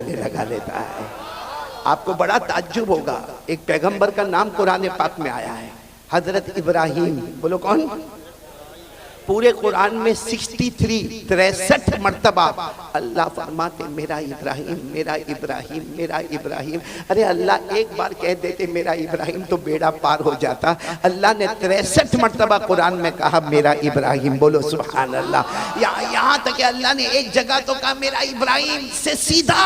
لگا لیتا ہے۔ آپ کو بڑا تعجب ہوگا، ایک پیغمبر کا نام قرآن پاک میں آیا ہے، حضرت ابراہیم۔ بولو کون؟ پورے قرآن میں 63 مرتبہ اللہ فرماتے میرا ابراہیم میرا ابراہیم میرا ابراہیم۔ ارے اللہ ایک بار کہہ دیتے میرا ابراہیم تو بیڑا پار ہو جاتا، اللہ نے 63 مرتبہ قرآن میں کہا میرا ابراہیم۔ بولو سبحان اللہ۔ یہاں تک کہ اللہ نے ایک جگہ تو کہا میرا ابراہیم سے سیدھا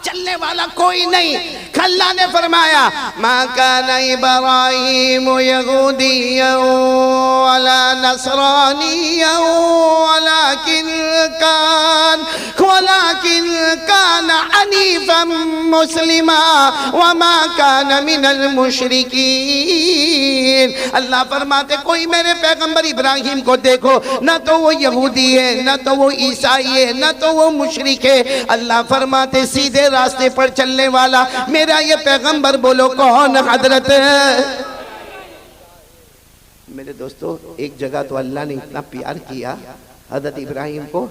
چلنے والا کوئی نہیں۔ اللہ نے فرمایا ما کان ابراہیم یہودیا ولا نصرانی ولكن كان حنيفا مسلما وما كان من المشركين۔ اللہ فرماتے کوئی میرے پیغمبر ابراہیم کو دیکھو، نہ تو وہ یہودی ہے، نہ تو وہ عیسائی ہے، نہ تو وہ مشرک ہے۔ اللہ فرماتے سیدھے راستے پر چلنے والا میرا یہ پیغمبر۔ بولو کون؟ حضرت میرے دوستو، ایک جگہ تو اللہ نے اتنا پیار کیا حضرت ابراہیم کو،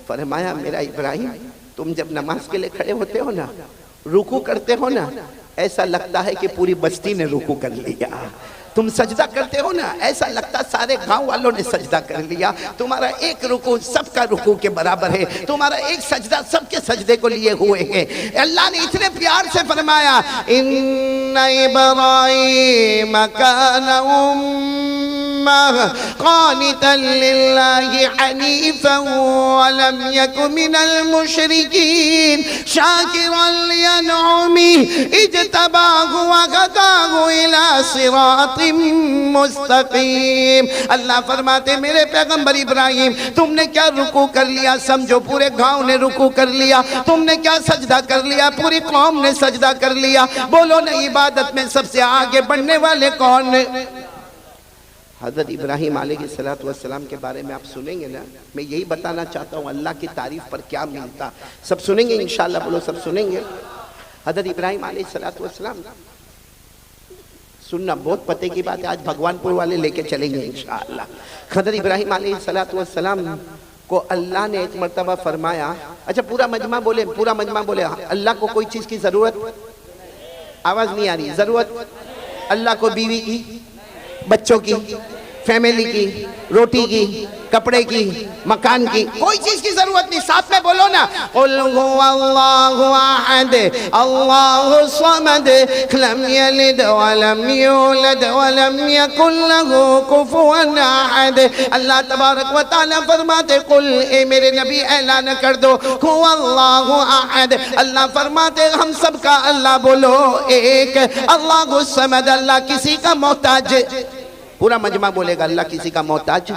فرمایا میرا ابراہیم تم جب نماز کے لئے کھڑے ہوتے ہو نا، رکوع کرتے ہو نا، ایسا لگتا ہے کہ پوری بستی نے رکوع کر لیا۔ تم سجدہ کرتے ہو نا، ایسا لگتا سارے گاؤں والوں نے سجدہ کر لیا۔ تمہارا ایک رکوع سب کا رکوع کے برابر ہے، تمہارا ایک سجدہ سب کے سجدے کو لیے ہوئے ہیں۔ اللہ نے اتنے پیار سے فرمایا ان ابراہیم کان قانتا للہ حنیفا ولم یک من المشرکین شاکرا لانعمہ اجتباہ وہداہ الی صراط مستقیم۔ اللہ فرماتے میرے پیغمبر ابراہیم تم نے کیا رکوع کر لیا؟ سمجھو پورے گاؤں نے رکوع کر لیا۔ تم نے کیا سجدہ کر لیا؟ پوری قوم نے سجدہ کر لیا۔ بولو نا عبادت میں سب سے آگے بڑھنے والے کون؟ حضرت ابراہیم علیہ السلام کے بارے میں آپ سنیں گے نا، میں یہی بتانا چاہتا ہوں اللہ کی تعریف پر کیا ملتا۔ سب سنیں گے انشاءاللہ؟ بولو سب سنیں گے۔ حضرت ابراہیم علیہ السلام سننا بہت پتے کی بات ہے، آج بھگوان پور والے لے کے چلیں گے انشاءاللہ۔ حضرت ابراہیم علیہ السلام کو اللہ نے ایک مرتبہ فرمایا، اچھا پورا مجمع بولے، پورا مجمع بولے، اللہ کو کوئی چیز کی ضرورت؟ آواز نہیں آ رہی۔ ضرورت اللہ کو بیوی کی، بچوں کی، فیملی کی، روٹی کی، کپڑے کی، مکان کی، کوئی چیز کی ضرورت نہیں۔ ساتھ میں بولو نا قل هو اللہ احد اللہ الصمد لم یلد ولم یولد ولم یکن له کفوا احد۔ اللہ تبارک و تعالیٰ فرماتے قل اے میرے نبی اعلان کر دو هو اللہ احد، اللہ فرماتے ہم سب کا اللہ بولو ایک، اللہ الصمد، اللہ کسی کا محتاج۔ پورا مجمع بولے گا اللہ کسی کا محتاج۔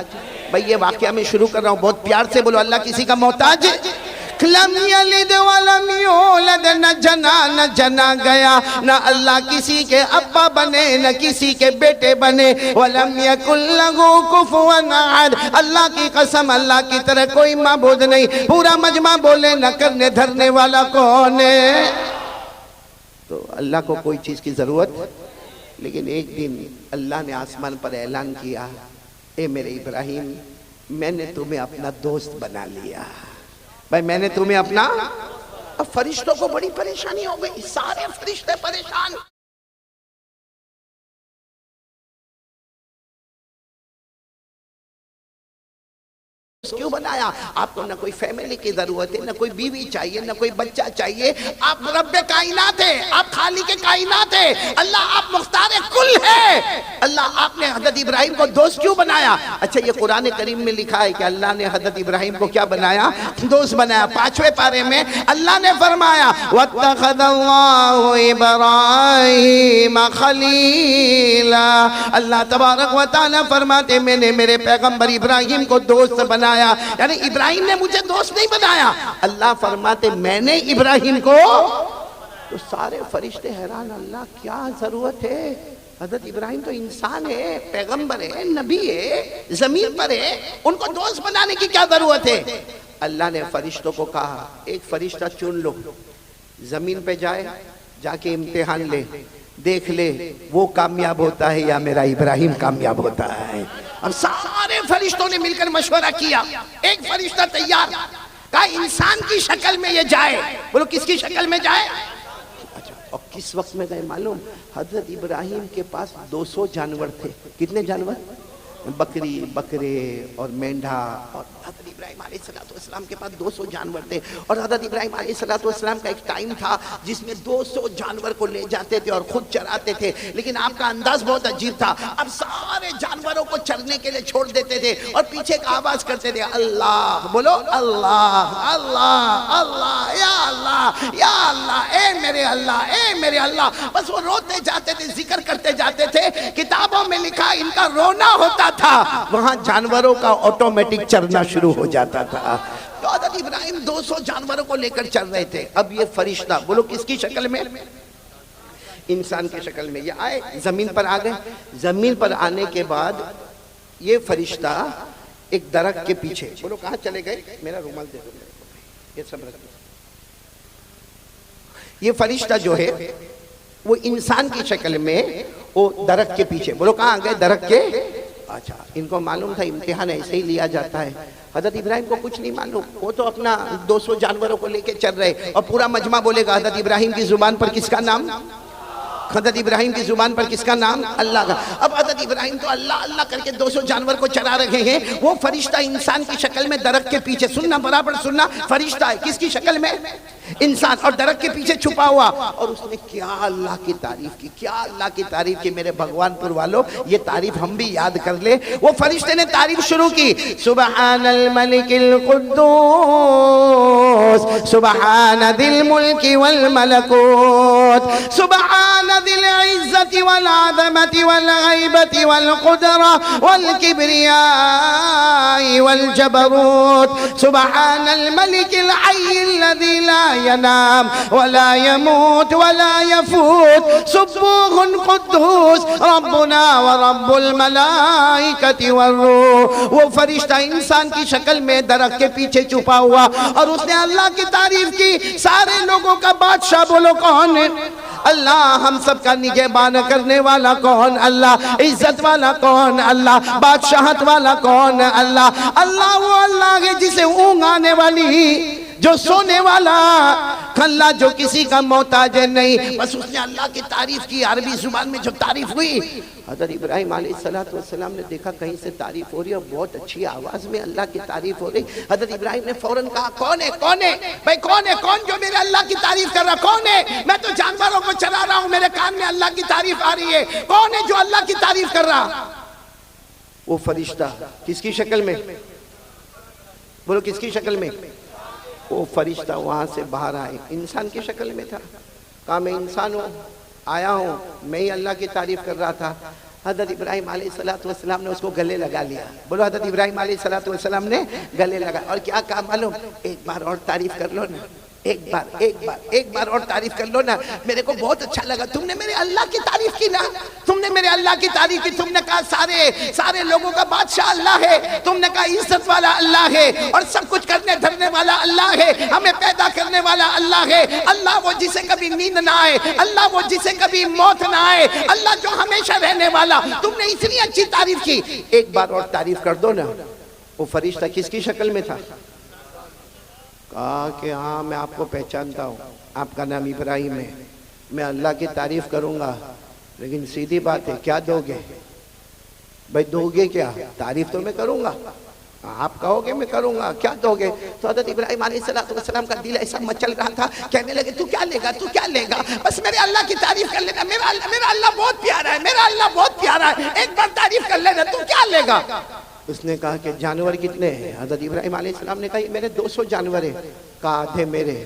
بھئی یہ واقعہ میں شروع کر رہا ہوں، بہت پیار سے بولو اللہ کسی کا محتاج۔ لم یلد ولم یولد، نہ جنا گیا، نہ اللہ کسی کے ابا بنے نہ کسی کے بیٹے بنے۔ ولم یکن لہ کفوا احد، اللہ کی قسم اللہ کی طرح کوئی معبود نہیں۔ پورا مجمع بولے نہ کرنے دھرنے والا کون ہے؟ تو اللہ کو کوئی چیز کی ضرورت، لیکن ایک دن اللہ نے آسمان پر اعلان کیا اے میرے ابراہیم میں نے تمہیں اپنا دوست بنا لیا۔ بھائی میں نے تمہیں اپنا، اب فرشتوں کو بڑی پریشانی ہو گئی، سارے فرشتے پریشان۔ کیوں بنایا آپ کو؟ نہ کوئی فیملی کی ضرورت ہے، نہ کوئی بیوی چاہیے، نہ کوئی بچہ چاہیے۔ آپ رب کائنات ہے، آپ خالق کائنات ہے، اللہ آپ مختار کل ہے۔ اللہ آپ نے حضرت ابراہیم کو دوست کیوں بنایا؟ اچھا یہ قرآن کریم میں لکھا ہے کہ اللہ نے حضرت ابراہیم کو کیا بنایا؟ دوست بنایا۔ 5ویں پارے میں اللہ نے فرمایا وَاتَّخَذَ اللَّهُ إِبْرَاهِيمَ خَلِيلًا۔ اللہ تبارک و تعالیٰ فرماتے میں نے میرے پیغمبر ابراہیم کو دوست بنایا۔ یعنی ابراہیم نے مجھے دوست نہیں بنایا، اللہ فرماتے میں نے ابراہیم کو۔ تو سارے فرشتے حیران، اللہ کیا ضرورت ہے؟ حضرت ابراہیم تو انسان ہے، پیغمبر ہے، نبی ہے، زمین پر ہے، ان کو دوست بنانے کی کیا ضرورت ہے؟ اللہ نے فرشتوں کو کہا ایک فرشتہ چن لو، زمین پہ جائے، جا کے امتحان لے، دیکھ لے وہ کامیاب ہوتا ہے یا میرا ابراہیم کامیاب ہوتا ہے۔ اب سارے فرشتوں نے مل کر مشورہ کیا، ایک فرشتہ تیار، کہا انسان کی شکل میں یہ جائے. بولو کس کی شکل میں جائے؟ اچھا، اور کس وقت میں گئے معلوم؟ حضرت ابراہیم کے پاس 200 جانور تھے. کتنے جانور؟ بکری، بکرے اور مینڈھا. اور حضرت ابراہیم علیہ السلام کے پاس 200 جانور تھے. اور حضرت ابراہیم علیہ السلام کا ایک ٹائم تھا جس میں 200 جانور کو لے جاتے تھے اور خود چراتے تھے. لیکن آپ کا انداز بہت عجیب تھا. اب سارے جانوروں کو چرنے کے لیے چھوڑ دیتے تھے اور پیچھے کا آواز کرتے تھے اللہ. بولو اللہ اللہ اللہ یا اللہ یا اللہ، اے میرے اللہ اے میرے اللہ. بس وہ روتے جاتے تھے، ذکر کرتے جاتے تھے. کتابوں میں لکھا ان کا رونا ہوتا تھا، وہاں جانوروں کا آٹومیٹک چرنا شروع ہو جاتا تھا. تو حضرت ابراہیم 200 جانوروں کو لے کر چل رہے تھے. اب یہ فرشتہ، بولو کس کی شکل میں؟ انسان کی شکل میں یہ آئے، زمین پر آ گئے. زمین پر آنے کے بعد یہ فرشتہ ایک درخت کے پیچھے، بولو کہاں چلے گئے؟ میرا رومال دے دو میرے کو، یہ سب رکھ دو. یہ فرشتہ جو ہے وہ انسان کی شکل میں وہ درخت کے پیچھے، بولو کہاں گئے؟ درخت کے. اچھا، ان کو معلوم تھا امتحان ایسے ہی لیا جاتا ہے. حضرت ابراہیم کو کچھ نہیں معلوم، وہ تو اپنا 200 جانوروں کو لے کے چل رہے. اور پورا مجمع بولے گا حضرت ابراہیم کی زبان پر کس کا نام؟ حضرت ابراہیم کی زبان پر کس کا نام؟ اللہ کا. اب حضرت ابراہیم تو اللہ اللہ کر کے 200 جانور کو چرا رہے ہیں. وہ فرشتہ انسان کی شکل میں درخت کے پیچھے، سننا برابر سننا، فرشتہ ہے کس کی شکل میں؟ انسان، اور درخت کے پیچھے چھپا ہوا. اور اس نے کیا اللہ کی تعریف کی، کیا اللہ کی تعریف کی. میرے بھگوان پور والوں، یہ تعریف ہم بھی یاد کر لیں. وہ فرشتے نے تعریف شروع کی، سبحان الملک القدوس سبحان ذی الملک والملکوت سبحان ذی العزت والعظمت والغیبت والقدرہ والکبریاء والجبروت سبحان الملک الحی الذی لا ينام ولا يموت ولا يفوت سبوح قدوس ربنا ورب الملائکۃ والروح. وہ فرشتہ انسان کی شکل میں درخت کے پیچھے چھپا ہوا اور اس نے اللہ کی تعریف کی. سارے لوگوں کا بادشاہ بولو کون ہے؟ اللہ. ہم سب کا نگہبان کرنے والا کون؟ اللہ. عزت والا کون؟ اللہ. بادشاہت والا کون؟ اللہ. اللہ وہ اللہ ہے جسے اونگ آنے والی، جو سونے والا، اللہ جو کسی کا محتاج نہیں. بس اس نے اللہ کی تعریف کی. عربی زبان میں جو تعریف ہوئی، حضرت ابراہیم علیہ السلام نے دیکھا کہیں سے تعریف ہو رہی ہے اور بہت اچھی آواز میں اللہ کی تعریف ہو رہی. حضرت ابراہیم نے فوراً کہا کون ہے کون ہے بھائی، کون ہے کون جو میرے اللہ کی تعریف کر رہا؟ کون ہے؟ میں تو جانوروں کو چلا رہا ہوں، میرے کان میں اللہ کی تعریف آ رہی ہے. کون ہے جو اللہ کی تعریف کر رہا؟ وہ فرشتہ کس کی شکل میں؟ بولو کس کی شکل میں؟ وہ فرشتہ وہاں سے باہر آئے، انسان کی شکل میں تھا. کہا میں انسان ہوں، آیا ہوں، میں ہی اللہ کی تعریف کر رہا تھا. حضرت ابراہیم علیہ السلام نے اس کو گلے لگا لیا. بولو حضرت ابراہیم علیہ السلام نے گلے لگا. اور کیا کہا معلوم؟ ایک بار اور تعریف کر لو نا، ایک بار اور تعریف کر لو نا. میرے کو بہت اچھا لگا، تم نے میرے اللہ کی تعریف کی نا، تم نے میرے اللہ کی تعریف کی. تم نے کہا سارے لوگوں کا بادشاہ اللہ ہے، تم نے کہا عزت والا اللہ ہے اور سب کچھ کرنے دھرنے والا اللہ ہے، ہمیں پیدا کرنے والا اللہ ہے. اللہ وہ جسے کبھی نیند نہ آئے، اللہ وہ جسے کبھی موت نہ آئے، اللہ جو ہمیشہ رہنے والا. تم نے اتنی اچھی تعریف کی، ایک بار اور تعریف کر دو نا. وہ فرشتہ کس کی شکل میں تھا؟ کہا کہ ہاں میں آپ کو پہچانتا ہوں، آپ کا نام ابراہیم ہے، میں اللہ کی تعریف کروں گا، لیکن سیدھی بات ہے کیا دو گے؟ بھائی دو گے کیا؟ تعریف تو میں کروں گا، آپ کہو گے میں کروں گا، کیا دو گے؟ تو حضرت ابراہیم علیہ السلام کا دل ایسا مچل رہا تھا، کہنے لگے تو کیا لے گا، تو کیا لے گا؟ بس میرے اللہ کی تعریف کر لینا، میرا اللہ بہت پیارا ہے، میرا اللہ بہت پیارا ہے، ایک بار تعریف کر لینا، تو کیا لے گا؟ اس نے کہا کہ جانور کتنے ہیں؟ حضرت ابراہیم علیہ السلام نے کہا یہ میرے 200 جانور ہیں. کہا آدھے میرے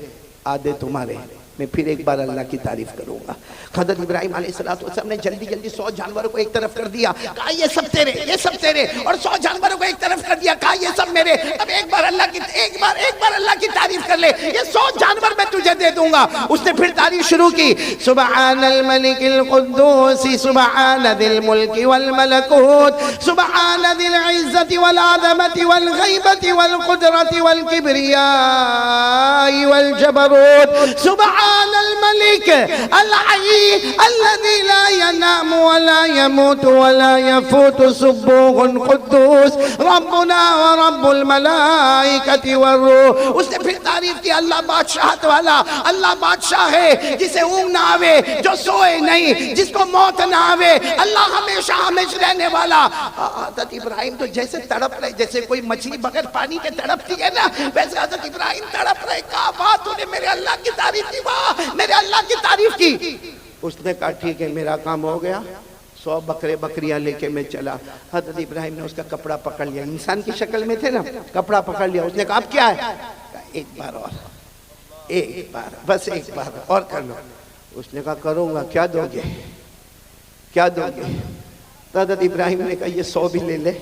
آدھے تمہارے. میں پھر ایک بار اللہ کی تعریف کروں گا. حضرت ابراہیم علیہ السلام نے جلدی 100 جانوروں کو ایک طرف کر دیا. کہا یہ سب تیرے، یہ سب تیرے. اور 100 جانوروں کو ایک طرف کر دیا. کہا یہ سب میرے. اب ایک بار اللہ کی تعریف کر لے. یہ 100 جانور میں تجھے دے دوں گا. اس نے پھر تعریف شروع کی. سبحان الملک القدوس سبحان ذی الملک والملکوت سبحان ذی العزت والعظمت والغیبت والقدرت والکبریاء والجبروت سبحان الملک الملك الحي الذي لا ينام ولا يموت ولا يفوت سبوح قدوس ربنا ورب الملائكة والروح. اس نے پھر تعریف کی اللہ بادشاہت والا، اللہ بادشاہ ہے جسے اونگ نہ آوے، جو سوئے نہیں، جس کو موت نہ آوے، اللہ ہمیشہ ہمیشہ رہنے والا. حضرت ابراہیم تو جیسے تڑپ رہے، جیسے کوئی مچھلی بغیر پانی کے تڑپتی ہے نا، ویسے حضرت ابراہیم تڑپ رہے. کہا واہ تو نے میرے اللہ کی تعریف کی، واہ میرے اللہ کی تعریف کی. اس نے کہا ٹھیک ہے میرا کام ہو گیا، 100 بکرے بکریاں لے کے میں چلا. حضرت ابراہیم نے اس کا کپڑا پکڑ لیا، انسان کی شکل میں تھے نا، کپڑا پکڑ لیا. اس نے کہا اب کیا ہے؟ کہا ایک بار اور، ایک بار، بس ایک بار اور کر لو. اس نے کہا کروں گا. کیا دو گے؟ کیا دو گے؟ حضرت ابراہیم نے کہا یہ 100 بھی لے لے،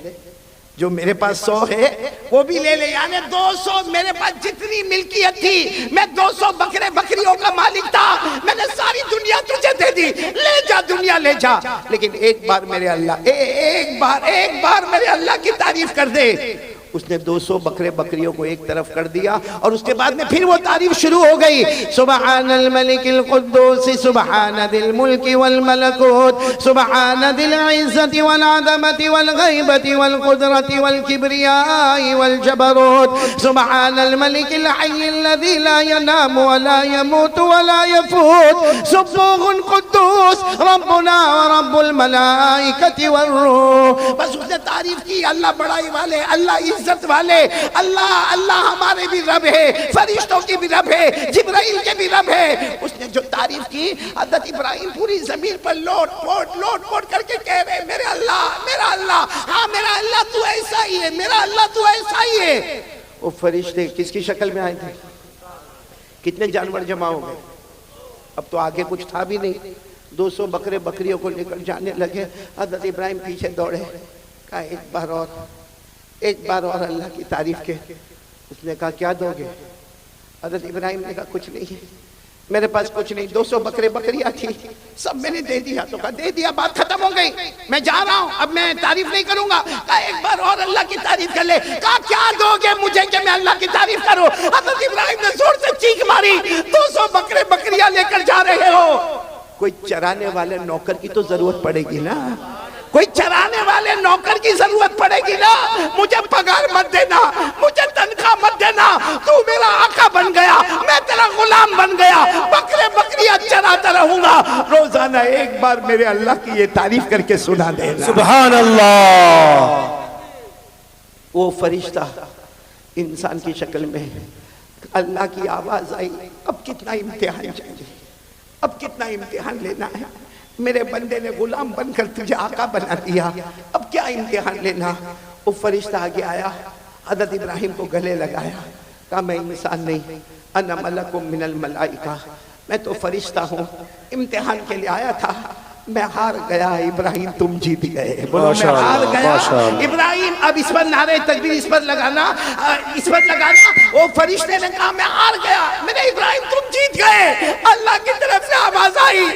جو میرے پاس 100 ہے وہ بھی لے لے. یعنی 200 میرے پاس جتنی ملکیت تھی، میں 200 بکرے بکریوں کا مالک تھا، میں نے ساری دنیا تجھے دے دی، لے جا دنیا لے جا. لیکن ایک بار میرے اللہ، ایک بار میرے اللہ کی تعریف کر دے. اس نے 200 بکرے بکریوں کو ایک طرف کر دیا اور اس کے بعد میں پھر وہ تعریف شروع ہو گئی. سبحان الملک القدوس سبحان ذی الملک والملکوت سبحان ذی العزت والعظمت والغیبت والقدرت والکبریاء والجبروت سبحان الملک الحی الذی لا ینام ولا يموت ولا يفوت سبوح قدوس ربنا ورب الملائکة والروح. بس اس نے تعریف کی، اللہ بڑائی والے، اللہ عزت والے، اللہ ہمارے بھی رب ہے، فرشتوں کی بھی رب ہے، جبرائیل کے بھی رب ہے. اس نے جو تعریف کی، حضرت ابراہیم پوری زمین پر لوٹ پوٹ کر کے کہہ رہے میرے اللہ، ہاں میرا اللہ تو ایسا ہی ہے، میرا اللہ تو ایسا ہی ہے. وہ فرشتے کس کی شکل میں آئے تھے؟ کتنے جانور جمع ہو گئے؟ اب تو آگے کچھ تھا بھی نہیں. 200 بکرے بکریوں کو لے کر جانے لگے. حضرت ابراہیم پیچھے دوڑے. کہا ایک بار اور اللہ کی تعریف کے. اس نے کہا کیا دو گے؟ حضرت ابراہیم نے کہا کچھ نہیں، میرے پاس کچھ نہیں. 200 بکرے بکریاں تھی، سب میں نے دے دیا. تو کہا دے دیا، بات ختم ہو گئی، میں جا رہا ہوں، اب میں تعریف نہیں کروں گا. کہا ایک بار اور اللہ کی تعریف کر لے. کہا کیا دو گے مجھے کہ میں اللہ کی تعریف کروں؟ حضرت ابراہیم نے زور سے چیخ ماری. 200 بکرے بکریاں لے کر جا رہے ہو، کوئی چرانے والے نوکر کی تو ضرورت پڑے گی نا، کوئی چرانے والے نوکر کی ضرورت پڑے گی نا. مجھے پگار مت دینا، مجھے تنخواہ مت دینا، تو میرا آقا بن گیا، میں تیرا غلام بن گیا، بکرے بکریاں چراتا رہوں گا. روزانہ ایک بار میرے اللہ کی یہ تعریف کر کے سنا دینا. سبحان اللہ. وہ فرشتہ انسان کی شکل میں، اللہ کی آواز آئی. اب کتنا امتحان چاہیے، اب کتنا امتحان لینا ہے. میرے بندے نے غلام بن کر تجھے آقا بنا دیا، اب کیا امتحان لینا. وہ فرشتہ آگے آیا، حضرت ابراہیم کو گلے لگایا. کہا میں انسان نہیں، انا ملک من الملائکہ، میں تو فرشتہ ہوں، امتحان کے لیے آیا تھا، میں ہار گیا. ابراہیم تم جیت گئے. بولو میں ہار گیا. ابراہیم اب اس پر نعرہ تکبیر اس پر لگانا. وہ فرشتے نے کہا میں ہار گیا. میرے ابراہیم تم جیت گئے. اللہ کی طرف سے آواز آئی،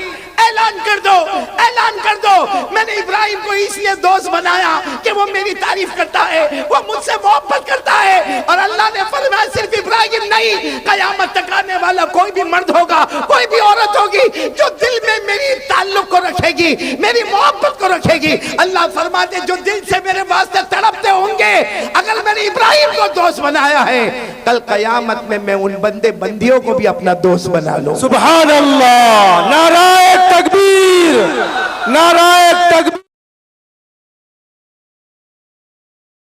اعلان کر دو میں نے ابراہیم کو اس لیے دوست بنایا کہ وہ میری تعریف کرتا ہے، وہ مجھ سے محبت کرتا ہے. اور اللہ نے فرمایا صرف ابراہیم نہیں، قیامت تک آنے والا کوئی بھی مرد ہوگا، کوئی بھی عورت ہوگی جو دل میں میری تعلق کو رکھے گی، میری محبت کو رکھے گی. اللہ فرماتے جو دل سے میرے واسطے تڑپتے ہوں گے، اگر میں نے ابراہیم کو دوست بنایا ہے، کل قیامت میں ان بندے بندیوں کو بھی اپنا دوست بنا لوں. سبحان اللہ. نعرہ تکبیر، نعرہ تکبیر.